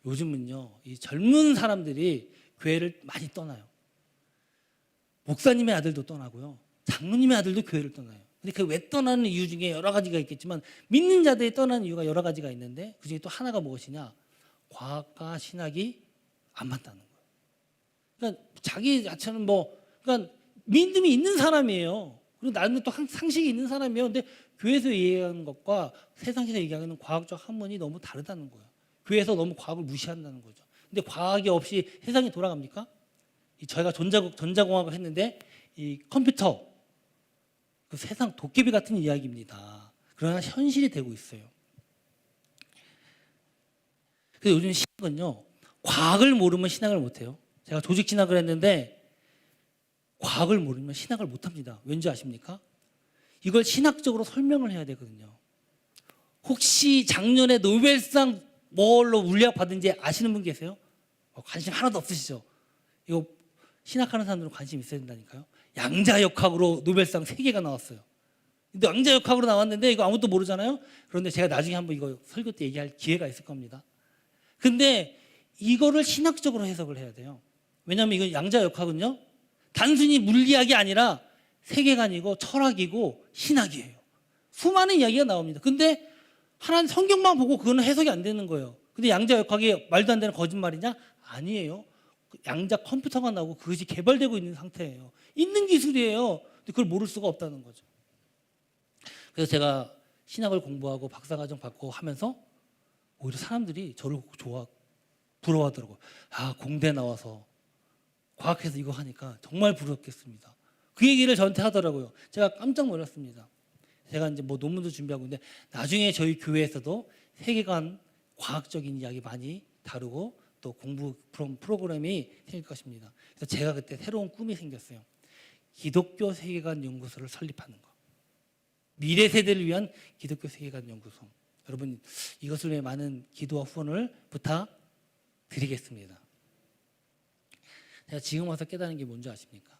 S1: 요즘은요, 이 젊은 사람들이 교회를 많이 떠나요. 목사님의 아들도 떠나고요, 장로님의 아들도 교회를 떠나요. 근데 그 왜 떠나는 이유 중에 여러 가지가 있겠지만 믿는 자들이 떠나는 이유가 여러 가지가 있는데 그중에 또 하나가 무엇이냐? 과학과 신학이 안 맞다는 거예요. 그러니까 자기 자체는 그러니까 믿음이 있는 사람이에요. 그리고 나는 또 상식이 있는 사람이에요. 근데 교회에서 얘기하는 것과 세상에서 얘기하는 과학적 학문이 너무 다르다는 거예요. 교회에서 너무 과학을 무시한다는 거죠. 근데 과학이 없이 세상이 돌아갑니까? 저희가 전자공학을 했는데 이 컴퓨터, 그 세상 도깨비 같은 이야기입니다. 그러나 현실이 되고 있어요. 그래서 요즘 신학은요, 과학을 모르면 신학을 못해요. 제가 조직 신학을 했는데 과학을 모르면 신학을 못합니다. 왠지 아십니까? 이걸 신학적으로 설명을 해야 되거든요. 혹시 작년에 노벨상 뭘로 물리학 받은지 아시는 분 계세요? 관심 하나도 없으시죠? 이거 신학하는 사람들은 관심 있어야 된다니까요. 양자역학으로 노벨상 3개가 나왔어요. 근데 양자역학으로 나왔는데 이거 아무것도 모르잖아요. 그런데 제가 나중에 한번 이거 설교 때 얘기할 기회가 있을 겁니다. 근데 이거를 신학적으로 해석을 해야 돼요. 왜냐하면 이거 양자역학은요, 단순히 물리학이 아니라 세계관이고 철학이고 신학이에요. 수많은 이야기가 나옵니다. 근데 하나님 성경만 보고 그거는 해석이 안 되는 거예요. 근데 양자역학이 말도 안 되는 거짓말이냐? 아니에요. 양자 컴퓨터가 나오고 그것이 개발되고 있는 상태예요. 있는 기술이에요. 근데 그걸 모를 수가 없다는 거죠. 그래서 제가 신학을 공부하고 박사과정 받고 하면서 오히려 사람들이 저를 부러워하더라고요. 아, 공대 나와서 과학해서 이거 하니까 정말 부럽겠습니다. 그 얘기를 저한테 하더라고요. 제가 깜짝 놀랐습니다. 제가 이제 뭐 논문도 준비하고 있는데 나중에 저희 교회에서도 세계관 과학적인 이야기 많이 다루고 또 공부 프로그램이 생길 것입니다. 그래서 제가 그때 새로운 꿈이 생겼어요. 기독교 세계관 연구소를 설립하는 거. 미래 세대를 위한 기독교 세계관 연구소. 여러분 이것을 위해 많은 기도와 후원을 부탁드리겠습니다. 제가 지금 와서 깨달은 게 뭔지 아십니까?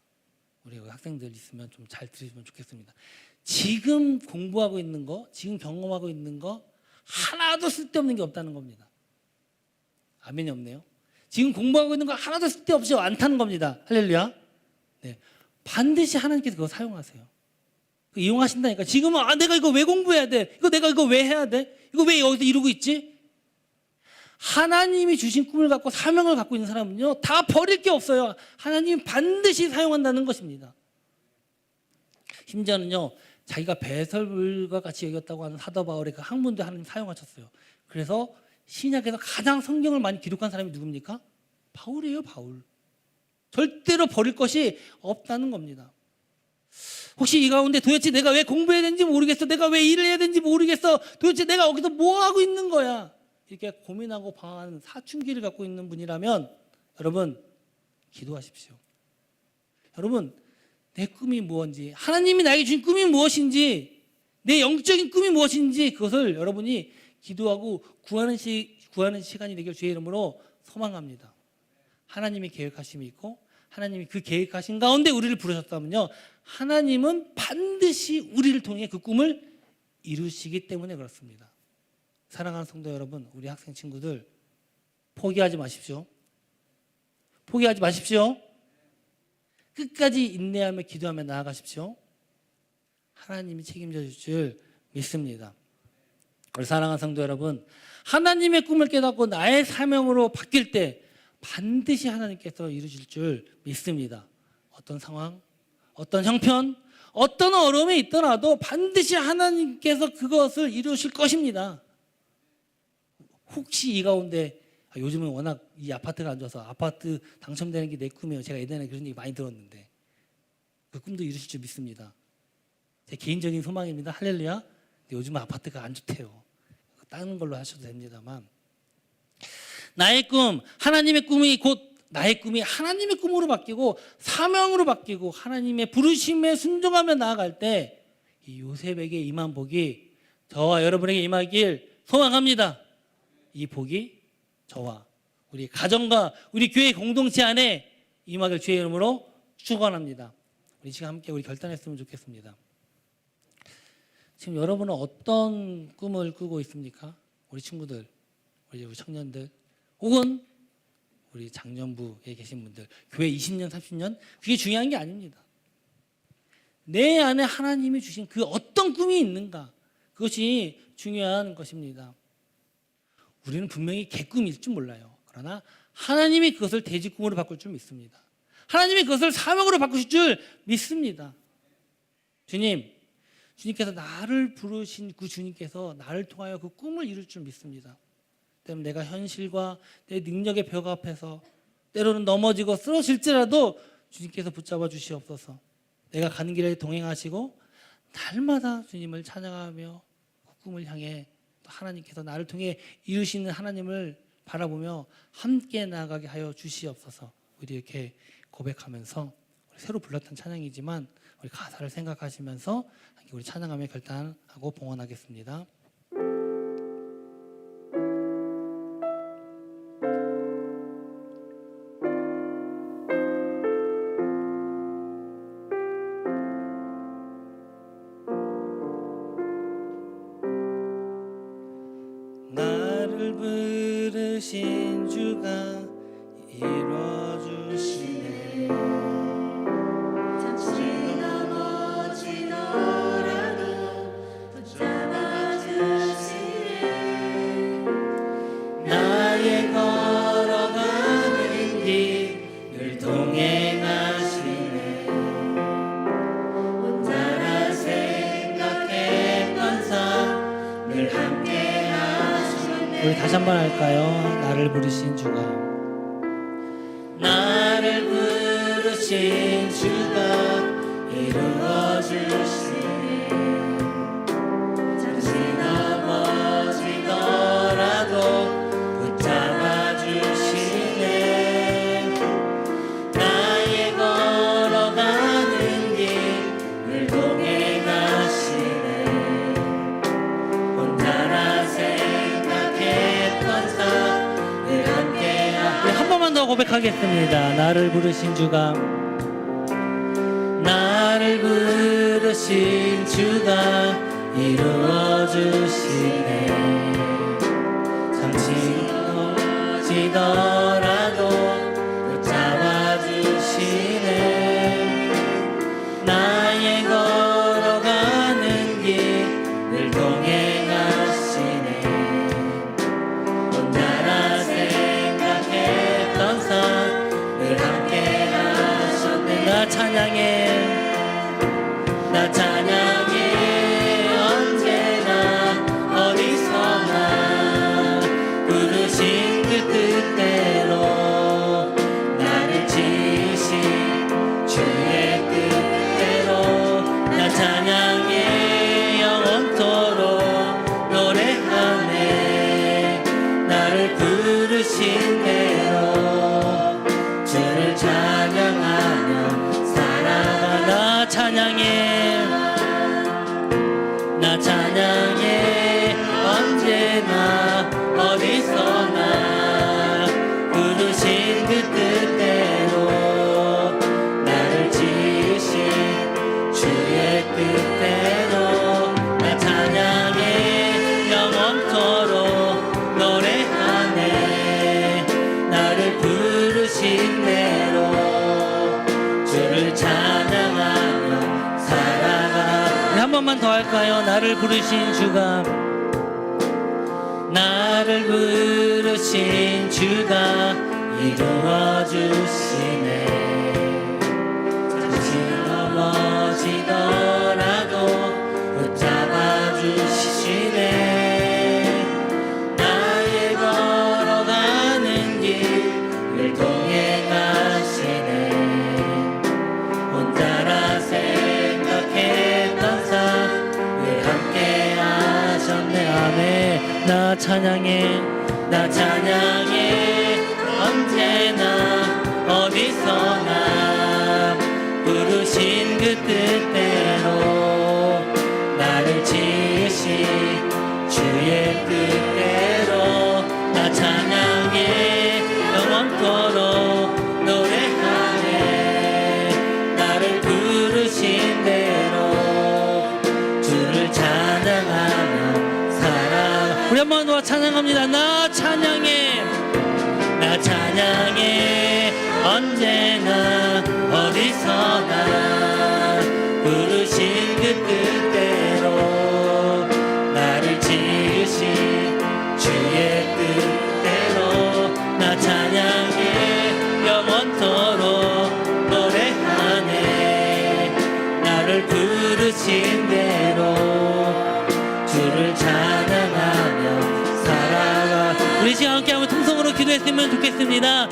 S1: 우리 여기 학생들 있으면 좀 잘 들으시면 좋겠습니다. 지금 공부하고 있는 거, 지금 경험하고 있는 거 하나도 쓸데없는 게 없다는 겁니다. 아멘이 없네요. 지금 공부하고 있는 거 하나도 쓸데없이 않다는 겁니다. 할렐루야. 네, 반드시 하나님께서 그거 사용하세요. 이용하신다니까. 지금은 내가 이거 왜 공부해야 돼? 내가 이거 왜 해야 돼? 이거 왜 여기서 이루고 있지? 하나님이 주신 꿈을 갖고 사명을 갖고 있는 사람은요 다 버릴 게 없어요. 하나님이 반드시 사용한다는 것입니다. 심지어는요 자기가 배설물과 같이 여겼다고 하는 사도 바울의 그 학문도 하나님 사용하셨어요. 그래서 신약에서 가장 성경을 많이 기록한 사람이 누굽니까? 바울이에요. 바울. 절대로 버릴 것이 없다는 겁니다. 혹시 이 가운데 도대체 내가 왜 공부해야 되는지 모르겠어, 내가 왜 일을 해야 되는지 모르겠어, 도대체 내가 여기서 뭐 하고 있는 거야, 이렇게 고민하고 방황하는 사춘기를 갖고 있는 분이라면 여러분 기도하십시오. 여러분 내 꿈이 무엇인지, 하나님이 나에게 주신 꿈이 무엇인지, 내 영적인 꿈이 무엇인지 그것을 여러분이 기도하고 구하는 시간이 되길 주의 이름으로 소망합니다. 하나님이 계획하심이 있고 하나님이 그 계획하신 가운데 우리를 부르셨다면요 하나님은 반드시 우리를 통해 그 꿈을 이루시기 때문에 그렇습니다. 사랑하는 성도 여러분, 우리 학생 친구들 포기하지 마십시오. 포기하지 마십시오. 끝까지 인내하며 기도하며 나아가십시오. 하나님이 책임져 주실 줄 믿습니다. 우리 사랑하는 성도 여러분, 하나님의 꿈을 깨닫고 나의 사명으로 바뀔 때 반드시 하나님께서 이루실 줄 믿습니다. 어떤 상황, 어떤 형편, 어떤 어려움이 있더라도 반드시 하나님께서 그것을 이루실 것입니다. 혹시 이 가운데 요즘은 워낙 이 아파트가 안 좋아서 아파트 당첨되는 게 내 꿈이에요. 제가 예전에 그런 얘기 많이 들었는데 그 꿈도 이루실 줄 믿습니다. 제 개인적인 소망입니다. 할렐루야. 근데 요즘은 아파트가 안 좋대요. 다른 걸로 하셔도 됩니다만 나의 꿈, 하나님의 꿈이 곧 나의 꿈이 하나님의 꿈으로 바뀌고 사명으로 바뀌고 하나님의 부르심에 순종하며 나아갈 때 이 요셉에게 임한 복이 저와 여러분에게 임하길 소망합니다. 이 복이 저와 우리 가정과 우리 교회 공동체 안에 임하길 주의 이름으로 축원합니다. 우리 지금 함께 우리 결단했으면 좋겠습니다. 지금 여러분은 어떤 꿈을 꾸고 있습니까? 우리 친구들, 우리 청년들, 혹은 우리 장년부에 계신 분들, 교회 20년, 30년, 그게 중요한 게 아닙니다. 내 안에 하나님이 주신 그 어떤 꿈이 있는가, 그것이 중요한 것입니다. 우리는 분명히 개꿈일 줄 몰라요. 그러나 하나님이 그것을 대지꿈으로 바꿀 줄 믿습니다. 하나님이 그것을 사명으로 바꾸실 줄 믿습니다. 주님께서 나를 부르신 그 주님께서 나를 통하여 그 꿈을 이룰 줄 믿습니다. 때문에 내가 현실과 내 능력의 벽 앞에서 때로는 넘어지고 쓰러질지라도 주님께서 붙잡아 주시옵소서. 내가 가는 길에 동행하시고 날마다 주님을 찬양하며 그 꿈을 향해 또 하나님께서 나를 통해 이루시는 하나님을 바라보며 함께 나아가게 하여 주시옵소서. 우리 이렇게 고백하면서 우리 새로 불렀던 찬양이지만 우리 가사를 생각하시면서 우리 찬양하며 결단하고 봉헌하겠습니다. 나를 부르신 주가 이루어주시네. 다시 한번 할까요? 나를 부르신 주가, 나를 부르신 주가 이루어 주시네. 잠시 넘어지더라도 붙잡아 주시네. 나의 걸어가는 길을 동행하시네. 혼자라 생각했던 삶을 함께하시네. 한 번만 더 고백하겠습니다. 나를 부르신 주가, 나를 부르신 주가 이루어 주시네. 잠시 넘어지더라도 붙잡아 주시네. 나의 걸어가는 길을 동행하시네. 혼자라 생각했던 삶을 함께 하셨네. 나 찬양해, 나 찬양해. 언제나 어디서나 부르신 그 뜻대로 나를 지으신 주의 뜻대로 나 찬양해. 영원토록 노래하네. 나를 부르신 대로 주를 찬양하며 살아가. 나 찬양해, 나 찬양해. 언제나 어디서나 부르신 그 뜻대로 나를 지으신 주의 뜻대로 나 찬양해. 영원토록 노래하네. 나를 부르신 대로 주를 찬양하며 살아가. 한 번만 더 할까요? 나를 부르신 주가, 나를 부르신 주가 이루어 주시네. 잠시 넘어지더라도 붙잡아 주시네. 나의 걸어가는 길을 동행하시네. 혼자라 생각했던 삶을 함께 하셨네. 아멘. 나 찬양해, 나 찬양해. 언제나 어디서나 부르신 그 뜻대로 나를 지으신 주의 뜻대로 나 찬양해. 영원토록 노래하네. 나를 부르신 대로 주를 찬양하며 살아. 우리 한번 더 찬양합니다. 나 찬양해, 나 찬양해. 언제나 어디서나 부르신 그 뜻대로 나를 지으신 주의 뜻대로 나 찬양해. 영원토록 노래하네. 나를 부르신 대로 주를 찬양하며 살아가. 우리 시간 함께 한번 통성으로 기도했으면 좋겠습니다.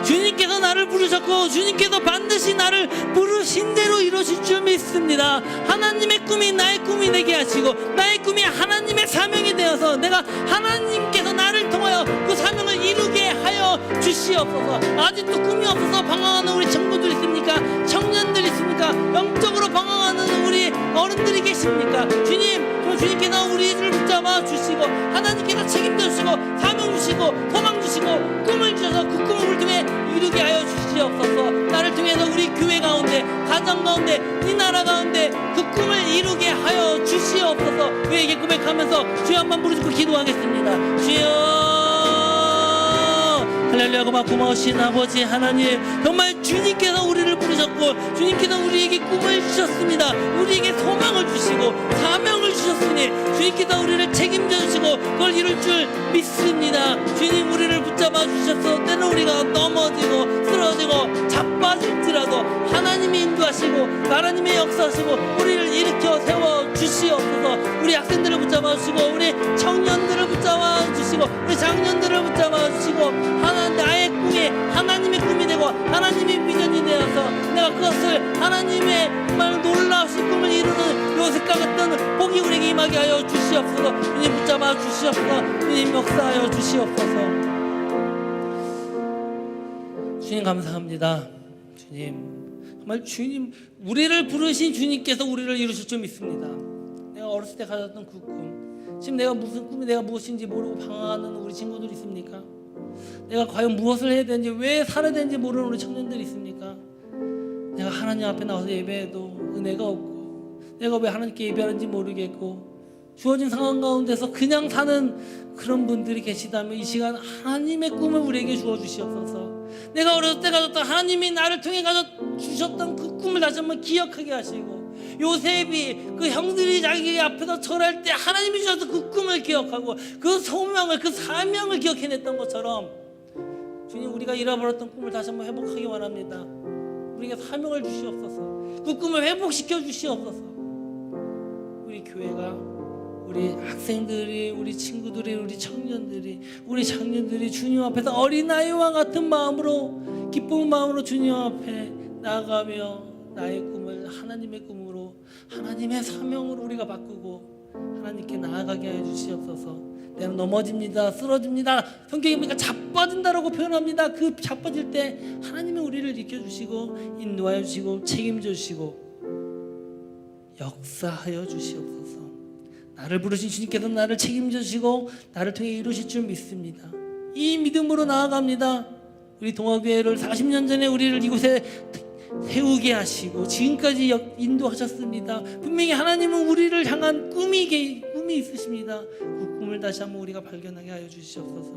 S1: 주님께서 나를 부르셨고 주님께서 반드시 나를 부르신 대로 이루실 줄 믿습니다. 하나님의 꿈이 나의 꿈이 되게 하시고 나의 꿈이 하나님의 사명이 되어서 내가 하나님께서 나를 통하여 그 사명을 이루게 하여 주시옵소서. 아직도 꿈이 없어서 방황하는 우리 친구들 있습니까? 청년들 있습니까? 영적으로 방황하는 우리 어른들이 계십니까? 주님께서 우리를 붙잡아 주시고 하나님께서 책임져 주시고 사명 주시고 소망 주시고 꿈을 주셔서 그 꿈을 우리 통해 이루게 하여 주시옵소서. 나를 통해서 우리 교회 가운데, 가정 가운데, 이 나라 가운데 그 꿈을 이루게 하여 주시옵소서. 그에게 고백하면서 주여 한번 부르짖고 기도하겠습니다. 주여, 할렐루야. 고마우신 아버지 하나님, 정말 주님께서 우리를 부르셨고 주님께서 우리에게 꿈을 주셨습니다. 우리에게 소망을 주시고 사명을 주셨으니 주님께서 우리를 책임져 주시고 그걸 이룰 줄 믿습니다. 주님, 우리를 붙잡아 주셔서 때는 우리가 넘어지고 쓰러지고 쓰러지고 자빠질지라도 하나님이 인도하시고 하나님의 역사하시고 우리를 일으켜 세워 주시옵소서. 우리 학생들을 붙잡아 주시고 우리 청년들을 붙잡아 주시고 우리 장년들을 붙잡아 주시고 나의 꿈이 하나님의 꿈이 되고 하나님의 비전이 되어서 내가 그것을 하나님의 정말 놀라우신 꿈을 이루는 요셉과 같은 복이 우리에게 임하게 하여 주시옵소서. 주님 붙잡아 주시옵소서. 주님 역사하여 주시옵소서. 주님 감사합니다. 주님 정말 주님 우리를 부르신 주님께서 우리를 이루실 줄 믿습니다. 내가 어렸을 때 가졌던 그 꿈, 지금 내가 무슨 꿈이 내가 무엇인지 모르고 방황하는 우리 친구들 있습니까? 내가 과연 무엇을 해야 되는지 왜 살아야 되는지 모르는 우리 청년들이 있습니까? 내가 하나님 앞에 나와서 예배해도 은혜가 없고 내가 왜 하나님께 예배하는지 모르겠고 주어진 상황 가운데서 그냥 사는 그런 분들이 계시다면 이 시간 하나님의 꿈을 우리에게 주어 주시옵소서. 내가 어렸을 때 가졌던 하나님이 나를 통해 주셨던 그 꿈을 다시 한번 기억하게 하시고 요셉이 그 형들이 자기 앞에서 절할 때 하나님이 주셔서 그 꿈을 기억하고 그 소명을 그 사명을 기억해냈던 것처럼 주님 우리가 잃어버렸던 꿈을 다시 한번 회복하기 원합니다. 우리에게 사명을 주시옵소서. 그 꿈을 회복시켜 주시옵소서. 우리 교회가 우리 학생들이 우리 친구들이 우리 청년들이 우리 장년들이 주님 앞에서 어린아이와 같은 마음으로 기쁜 마음으로 주님 앞에 나아가며 나의 꿈을 하나님의 꿈으로 하나님의 사명으로 우리가 바꾸고 하나님께 나아가게 하여 주시옵소서. 때는 넘어집니다. 쓰러집니다. 성경에 보니까 자빠진다라고 표현합니다. 그 자빠질 때 하나님이 우리를 지켜주시고 인도하여 주시고 책임져 주시고 역사하여 주시옵소서. 나를 부르신 주님께서 나를 책임져 주시고 나를 통해 이루실 줄 믿습니다. 이 믿음으로 나아갑니다. 우리 동아교회를 40년 전에 우리를 이곳에 세우게 하시고 지금까지 인도하셨습니다. 분명히 하나님은 우리를 향한 꿈이 있으십니다. 그 꿈을 다시 한번 우리가 발견하게 하여 주시옵소서.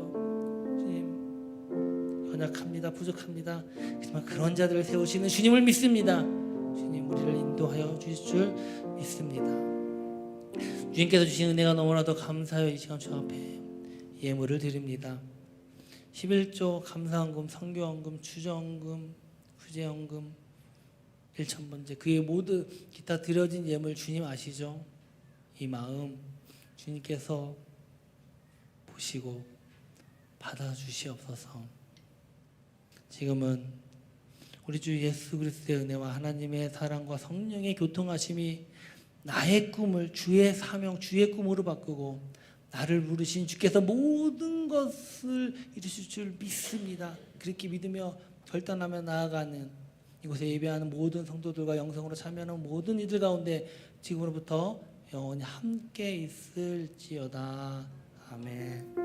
S1: 주님 연약합니다. 부족합니다. 하지만 그런 자들을 세우시는 주님을 믿습니다. 주님 우리를 인도하여 주실 줄 믿습니다. 주님께서 주신 은혜가 너무나도 감사하여 이 시간 주 앞에 예물을 드립니다. 11조 감사헌금, 선교헌금, 추저헌금, 후제헌금 1,000번째 그의 모든 기타 드려진 예물 주님 아시죠? 이 마음 주님께서 보시고 받아주시옵소서. 지금은 우리 주 예수 그리스도의 은혜와 하나님의 사랑과 성령의 교통하심이 나의 꿈을 주의 사명, 주의 꿈으로 바꾸고 나를 부르신 주께서 모든 것을 이루실 줄 믿습니다. 그렇게 믿으며 결단하며 나아가는 이곳에 예배하는 모든 성도들과 영성으로 참여하는 모든 이들 가운데 지금으로부터 영원히 함께 있을지어다. 아멘.